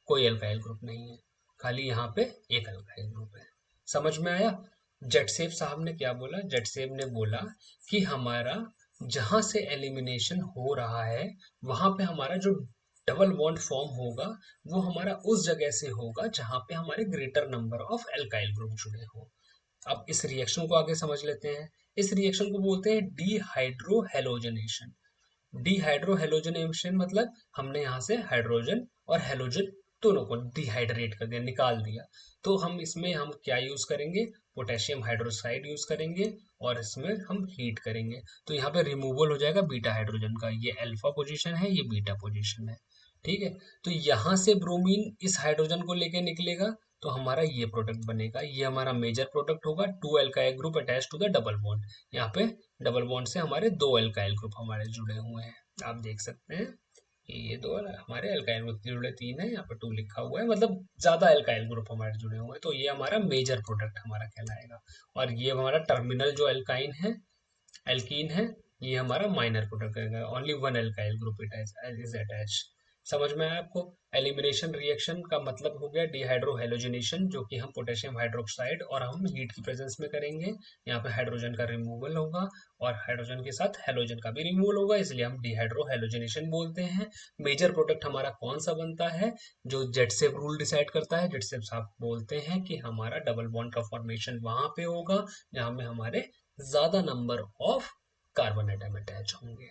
[SPEAKER 1] कोई अल्काइल ग्रुप नहीं है, खाली यहाँ पे एक अल्काइल ग्रुप है। समझ में आया? जेटसेव साहब ने क्या बोला, जेटसेव ने बोला कि हमारा जहां से एलिमिनेशन हो रहा है वहां पे हमारा जो डबल बॉन्ड फॉर्म होगा वो हमारा उस जगह से होगा जहां पे हमारे greater number of alkyl group जुड़े हो। अब इस रिएक्शन को आगे समझ लेते हैं। इस रिएक्शन को बोलते हैं डीहाइड्रोहेलोजनेशन। डिहाइड्रोहेलोजनेशन मतलब हमने यहाँ से हाइड्रोजन और हेलोजन दोनों को डिहाइड्रेट कर दिया, निकाल दिया। तो हम इसमें हम क्या यूज करेंगे, पोटेशियम हाइड्रोक्साइड यूज करेंगे और इसमें हम हीट करेंगे। तो यहाँ पे रिमूवल हो जाएगा बीटा हाइड्रोजन का, ये अल्फा पोजीशन है, ये बीटा पोजीशन है। ठीक है, तो यहाँ से ब्रोमीन इस हाइड्रोजन को लेके निकलेगा तो हमारा ये प्रोडक्ट बनेगा, ये हमारा मेजर प्रोडक्ट होगा, two alkyl group attach to the double bond. यहाँ पे डबल बॉन्ड से हमारे दो एल्काइल ग्रुप हमारे जुड़े हुए हैं, आप देख सकते हैं कि ये दो हमारे एल्काइल ग्रुप जुड़े, तीन है, यहाँ पे टू लिखा हुआ है, मतलब ज्यादा एल्काइल ग्रुप हमारे जुड़े हुए हैं। तो ये हमारा मेजर प्रोडक्ट हमारा कहलाएगा। और ये हमारा टर्मिनल जो एल्काइन है, एल्कीन है, ये हमारा माइनर प्रोडक्ट है, only one alkyl group it is attach. समझ में आया आपको? एलिमिनेशन रिएक्शन का मतलब हो गया डिहाइड्रोहेलोजनेशन, जो कि हम पोटेशियम हाइड्रोक्साइड और हम हीट की प्रेजेंस में करेंगे। यहाँ पे हाइड्रोजन का रिमूवल होगा और हाइड्रोजन के साथ हेलोजन का भी रिमूवल होगा, इसलिए हम डिहाइड्रोहेलोजनेशन बोलते हैं। मेजर प्रोडक्ट हमारा कौन सा बनता है, जो जेटसेव रूल डिसाइड करता है। जेटसेव साहब बोलते हैं कि हमारा डबल बॉन्ड का फॉर्मेशन वहां पे होगा जहाँ में हमारे ज्यादा number of carbon atom attach होंगे।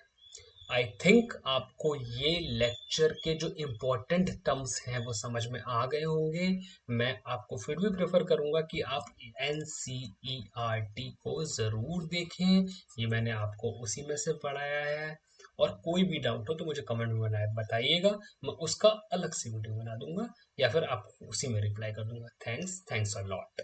[SPEAKER 1] आई थिंक आपको ये लेक्चर के जो इम्पोर्टेंट टर्म्स हैं वो समझ में आ गए होंगे। मैं आपको फिर भी प्रेफर करूंगा कि आप NCERT को ज़रूर देखें, ये मैंने आपको उसी में से पढ़ाया है। और कोई भी डाउट हो तो मुझे कमेंट में बताइएगा, मैं उसका अलग से वीडियो बना दूंगा या फिर आपको उसी में रिप्लाई कर दूंगा। Thanks a lot.